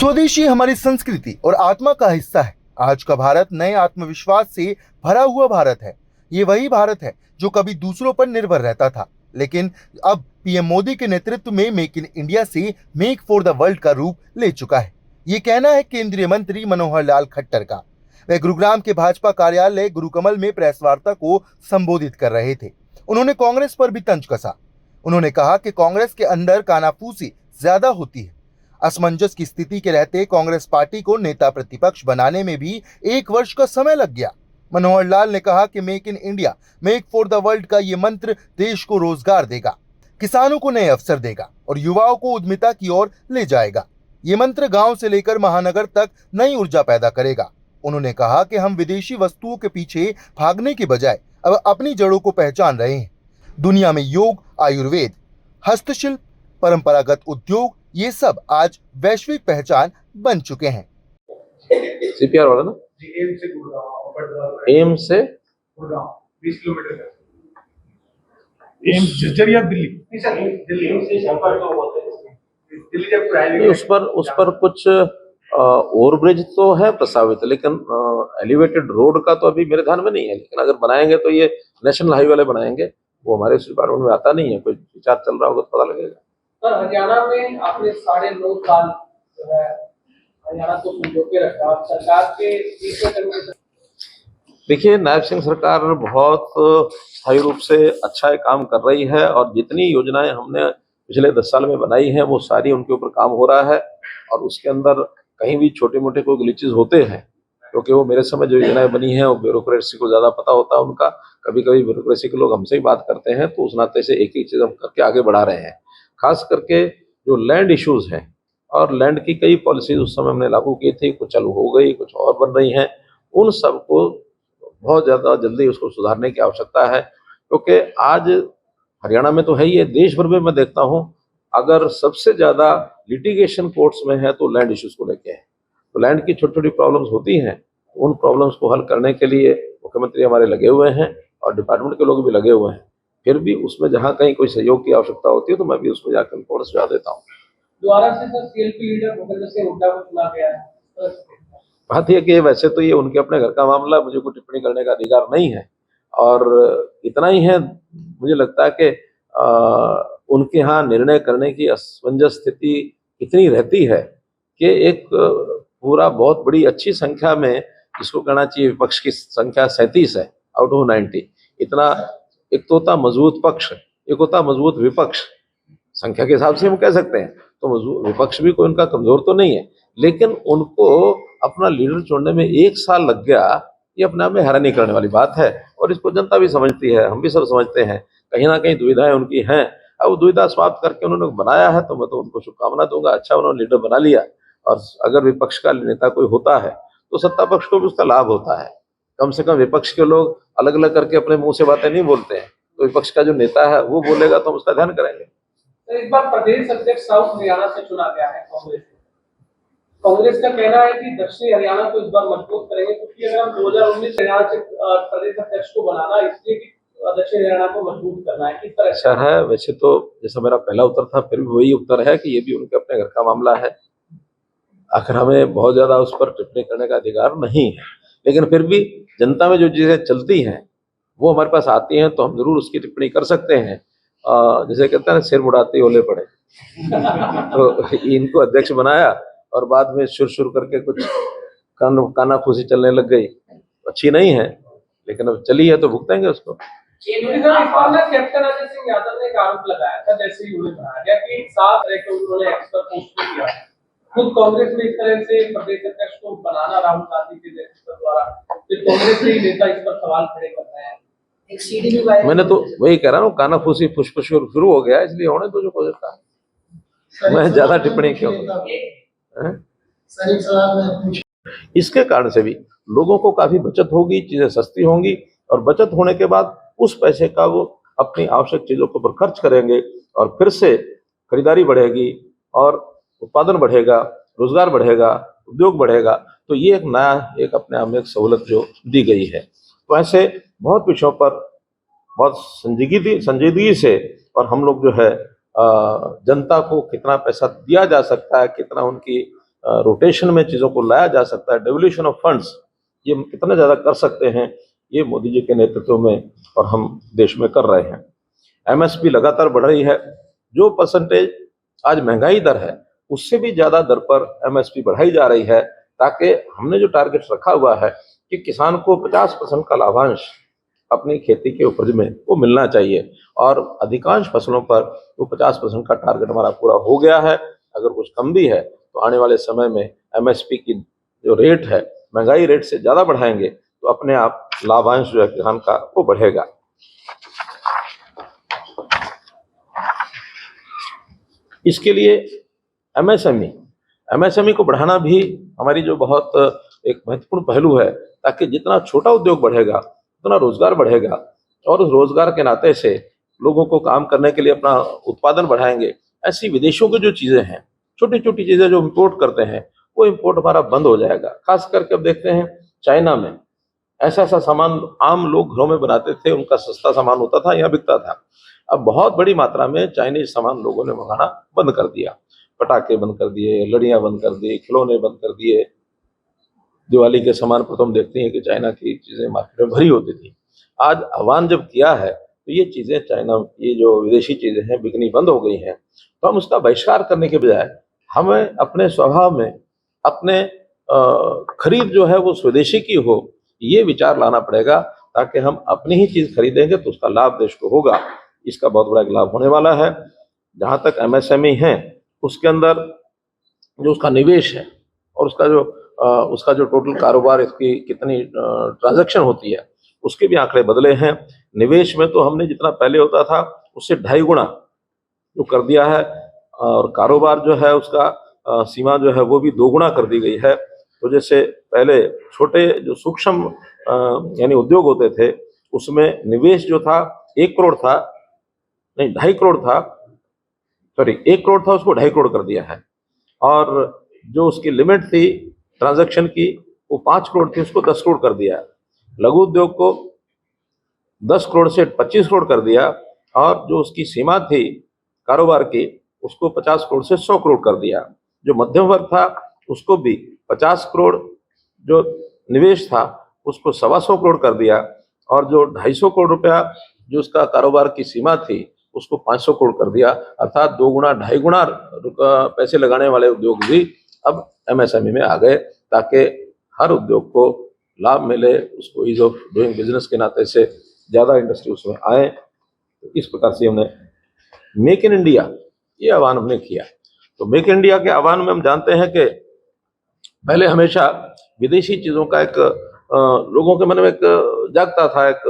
स्वदेशी हमारी संस्कृति और आत्मा का हिस्सा है। आज का भारत नए आत्मविश्वास से भरा हुआ भारत है। ये वही भारत है जो कभी दूसरों पर निर्भर रहता था, लेकिन अब पीएम मोदी के नेतृत्व में मेक इन इंडिया से मेक फॉर द वर्ल्ड का रूप ले चुका है। ये कहना है केंद्रीय मंत्री मनोहर लाल खट्टर का। वे गुरुग्राम के भाजपा कार्यालय गुरुकमल में प्रेस वार्ता को संबोधित कर रहे थे। उन्होंने कांग्रेस पर भी तंज कसा। उन्होंने कहा कि कांग्रेस के अंदर कानाफूसी ज्यादा होती है। असमंजस की स्थिति के रहते कांग्रेस पार्टी को नेता प्रतिपक्ष बनाने में भी 1 वर्ष का समय लग गया। मनोहर लाल ने कहा कि make in India make for the world का ये मंत्र देश को रोजगार देगा, किसानों को नए अवसर देगा और युवाओं को उद्यमिता की ओर ले जाएगा। ये मंत्र गांव से लेकर महानगर तक नई ऊर्जा पैदा करेगा। उन्होंने कहा कि हम विदेशी वस्तुओं के पीछे भागने की बजाय अब अपनी जड़ों को पहचान रहे हैं। दुनिया में योग, आयुर्वेद, हस्तशिल्प, परंपरागत उद्योग, ये सब आज वैश्विक पहचान बन चुके हैं। सीपीआर वाला ना एम से 20 किलोमीटर एम्स झज्जर या दिल्ली? दिल्ली उस पर कुछ ओवरब्रिज तो है प्रस्तावित, लेकिन एलिवेटेड रोड का तो अभी मेरे ध्यान में नहीं है। लेकिन अगर बनाएंगे तो ये नेशनल हाईवे वाले बनाएंगे, वो हमारे इस डिपार्टमेंट में आता नहीं है। कोई विचार चल रहा होगा तो पता लगेगा। सर, हरियाणा में आपने 9.5 साल जो है हरियाणा को संजो के रखा। सरकार के देखिए, नायब सिंह सरकार बहुत स्थायी रूप से अच्छा काम कर रही है और जितनी योजनाएं हमने पिछले 10 साल में बनाई हैं वो सारी उनके ऊपर काम हो रहा है। और उसके अंदर कहीं भी छोटे मोटे कोई ग्लिचेस होते हैं, क्योंकि वो मेरे समय जो योजनाएं बनी हैं वो ब्यूरोक्रेसी को ज़्यादा पता होता है उनका। कभी कभी ब्यूरोक्रेसी के लोग हमसे ही बात करते हैं, तो उस नाते से एक एक चीज़ हम करके आगे बढ़ा रहे हैं। खास करके जो लैंड इश्यूज हैं और लैंड की कई पॉलिसीज उस समय हमने लागू की थी, कुछ चालू हो गई, कुछ और बन रही हैं। उन सबको बहुत ज़्यादा जल्दी उसको सुधारने की आवश्यकता है, क्योंकि आज हरियाणा में तो है ही है, देश भर में मैं देखता हूँ अगर सबसे ज़्यादा लिटिगेशन कोर्ट्स में है तो लैंड इश्यूज को लेके है। तो लैंड की छोटी छोटी प्रॉब्लम्स होती हैं, उन प्रॉब्लम्स को हल करने के लिए मुख्यमंत्री हमारे लगे हुए हैं और डिपार्टमेंट के लोग भी लगे हुए हैं। फिर भी उसमें जहाँ कहीं कोई सहयोग की आवश्यकता होती है तो मैं भी उसमें जाकर रिपोर्ट सुझा देता हूँ। दोबारा से sir CLP leader Bhupendra Singh Hooda को चुना गया है। बात यह कि वैसे तो ये उनके अपने घर का मामला, मुझे कोई टिप्पणी करने का अधिकार नहीं है। और इतना ही है, मुझे लगता है कि उनके यहाँ निर्णय करने की असमंजस स्थिति इतनी रहती है कि एक पूरा बहुत बड़ी अच्छी संख्या में, जिसको कहना चाहिए विपक्ष की संख्या 37 है आउट ऑफ 90। इतना एक तो होता मजबूत पक्ष, एक होता मजबूत विपक्ष। संख्या के हिसाब से हम कह सकते हैं तो विपक्ष भी कोई उनका कमजोर तो नहीं है, लेकिन उनको अपना लीडर चुनने में 1 साल लग गया, ये अपने आप में हैरानी करने वाली बात है। और इसको जनता भी समझती है, हम भी सब समझते हैं। कहीं ना कहीं दुविधाएं उनकी हैं। अब दुविधा समाप्त करके उन्होंने बनाया है तो मैं तो उनको शुभकामना दूंगा। अच्छा, उन्होंने लीडर बना लिया। और अगर विपक्ष का नेता कोई होता है तो सत्ता पक्ष को भी उसका लाभ होता है। कम से कम विपक्ष के लोग अलग अलग करके अपने मुंह से बातें नहीं बोलते हैं, तो विपक्ष का जो नेता है वो बोलेगा तो हम उसका ध्यान करेंगे। तो इस बार प्रदेश अध्यक्ष साउथ हरियाणा से चुना गया है कांग्रेस का कहना है कि दक्षिणी हरियाणा को इस बार मजबूत करेंगे, क्योंकि अगर हम 2019 हरियाणा से प्रदेश अध्यक्ष को बनाना इसलिए कि दक्षिण हरियाणा को मजबूत करना है। किस तरह अच्छा है, वैसे तो जैसा मेरा पहला उत्तर था फिर भी वही उत्तर है कि ये भी उनके अपने घर का मामला है। आखिर हमें बहुत ज्यादा उस पर टिप्पणी करने का अधिकार नहीं है, लेकिन फिर भी जनता में जो चीजें चलती हैं वो हमारे पास आती हैं तो हम जरूर उसकी टिप्पणी कर सकते हैं। जैसे कहते हैं ना, सिर मुड़ाते ही ओले पड़े। तो इनको अध्यक्ष बनाया और बाद में शुर करके कुछ कानाफूसी चलने लग गई, अच्छी नहीं है, लेकिन अब चली है तो भुगतेंगे उसको। कैप्टन अजय सिंह यादव ने एक आरोप लगाया था, जैसे ही उन्हें बनाया गया कि 7 तरह के उन्होंने एक्सपर्ट पोस्ट किया। खुद कांग्रेस में इस तरह से प्रदेश अध्यक्ष को बनाना राहुल गांधी के नेतृत्व द्वारा, फिर कांग्रेस के नेता इस पर सवाल खड़े कर रहे हैं। मैंने तो वही कह रहा हूँ, कानाफूसी फुसफुस शुरू हो गया, इसलिए होने तो जो हो जाता है। मैं ज्यादा टिप्पणी क्यों? इसके कारण से भी लोगों को काफी बचत होगी, चीजें सस्ती होंगी और बचत होने के बाद उस पैसे का वो अपनी आवश्यक चीजों के ऊपर खर्च करेंगे और फिर से खरीदारी बढ़ेगी और उत्पादन बढ़ेगा, रोजगार बढ़ेगा, उद्योग बढ़ेगा। तो ये एक नया, एक अपने आप में एक सहूलत जो दी गई है। तो ऐसे बहुत विषयों पर बहुत संजीदगी से, और हम लोग जो है जनता को कितना पैसा दिया जा सकता है, कितना उनकी रोटेशन में चीज़ों को लाया जा सकता है, डेवल्यूशन ऑफ फंड्स, ये हम कितना ज़्यादा कर सकते हैं, ये मोदी जी के नेतृत्व में और हम देश में कर रहे हैं। एमएसपी लगातार बढ़ रही है, जो परसेंटेज आज महंगाई दर है उससे भी ज़्यादा दर पर एमएसपी बढ़ाई जा रही है, ताकि हमने जो टारगेट रखा हुआ है कि किसान को 50% का लाभांश अपनी खेती के उपज में वो मिलना चाहिए, और अधिकांश फसलों पर वो 50% का टारगेट हमारा पूरा हो गया है। अगर कुछ कम भी है तो आने वाले समय में एमएसपी की जो रेट है महंगाई रेट से ज़्यादा बढ़ाएंगे तो अपने आप लाभांश जो है किसान का वो बढ़ेगा। इसके लिए एमएसएमई को बढ़ाना भी हमारी जो बहुत एक महत्वपूर्ण पहलू है, ताकि जितना छोटा उद्योग बढ़ेगा उतना रोजगार बढ़ेगा, और उस रोजगार के नाते से लोगों को काम करने के लिए अपना उत्पादन बढ़ाएंगे। ऐसी विदेशों की जो चीज़ें हैं, छोटी छोटी चीज़ें जो इम्पोर्ट करते हैं, वो इम्पोर्ट हमारा बंद हो जाएगा। खास करके अब देखते हैं चाइना में ऐसा सामान आम लोग घरों में बनाते थे, उनका सस्ता सामान होता था, यहाँ बिकता था। अब बहुत बड़ी मात्रा में चाइनीज सामान लोगों ने मंगाना बंद कर दिया, पटाखे बंद कर दिए, लड़ियाँ बंद कर दी, खिलौने बंद कर दिए। दिवाली के सामान पर तो हम देखते हैं कि चाइना की चीज़ें मार्केट में भरी होती थी। आज आह्वान जब किया है तो ये चीज़ें चाइना, ये जो विदेशी चीज़ें हैं बिकनी बंद हो गई हैं, तो हम उसका बहिष्कार करने के बजाय हमें अपने स्वभाव में अपने खरीद जो है वो स्वदेशी की हो, ये विचार लाना पड़ेगा, ताकि हम अपनी ही चीज़ खरीदेंगे तो उसका लाभ देश को होगा। इसका बहुत बड़ा एक लाभ होने वाला है। जहाँ तक एमएसएमई है, उसके अंदर जो उसका निवेश है और उसका जो टोटल कारोबार, इसकी कितनी ट्रांजैक्शन होती है, उसके भी आंकड़े बदले हैं। निवेश में तो हमने जितना पहले होता था उससे 2.5 गुना जो कर दिया है, और कारोबार जो है उसका सीमा जो है वो भी 2 गुना कर दी गई है। तो जैसे पहले छोटे जो सूक्ष्म यानी उद्योग होते थे, उसमें निवेश जो था 1 करोड़ था, नहीं 2.5 करोड़ था, सॉरी 1 करोड़ था, उसको 2.5 करोड़ कर दिया है। और जो उसकी लिमिट थी ट्रांजैक्शन की वो 5 करोड़ थी, उसको 10 करोड़ कर दिया। लघु उद्योग को 10 करोड़ से 25 करोड़ कर दिया, और जो उसकी सीमा थी कारोबार की उसको 50 करोड़ से 100 करोड़ कर दिया। जो मध्यम वर्ग था उसको भी 50 करोड़ जो निवेश था उसको 125 करोड़ कर दिया, और जो 250 करोड़ रुपया जो उसका कारोबार की सीमा थी उसको 500 करोड़ कर दिया। अर्थात 2 गुना 2.5 गुना पैसे लगाने वाले उद्योग भी अब एमएसएमई में आ गए, ताकि हर उद्योग को लाभ मिले, उसको ईज ऑफ डूइंग बिजनेस के नाते से ज़्यादा इंडस्ट्री उसमें आए। तो इस प्रकार से हमने मेक इन इंडिया ये आह्वान हमने किया। तो मेक इन इंडिया के आह्वान में हम जानते हैं कि पहले हमेशा विदेशी चीज़ों का एक लोगों के मन में एक जागता था, एक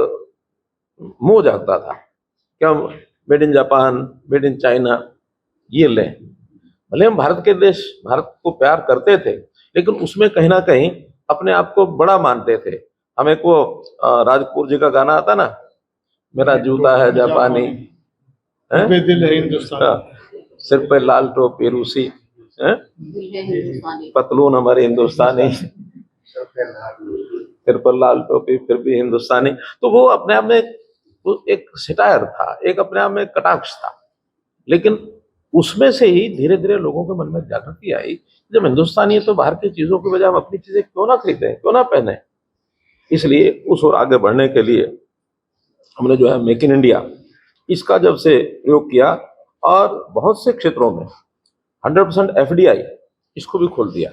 मोह जागता था कि हम made in Japan, made in China ये लें। भले हम भारत को प्यार करते थे, लेकिन उसमें कहीं ना कहीं अपने आप को बड़ा मानते थे। हमें को राजपूर जी का गाना आता ना, मेरा जूता है जापानी, दिल है हिंदुस्तानी, सिर पे लाल टोपी रूसी, पतलून हमारी हिंदुस्तानी, सिर पर लाल टोपी फिर भी हिंदुस्तानी। तो वो अपने आप में एक सिटायर था, एक अपने आप में कटाक्ष था। लेकिन उसमें से ही धीरे धीरे लोगों के मन में जागृति आई, जब हिंदुस्तानी है तो बाहर की चीजों की बजाय हम अपनी चीजें क्यों ना खरीदें, क्यों ना पहने। इसलिए उस ओर आगे बढ़ने के लिए हमने जो है मेक इन इंडिया इसका जब से प्रयोग किया, और बहुत से क्षेत्रों में 100% एफडीआई इसको भी खोल दिया।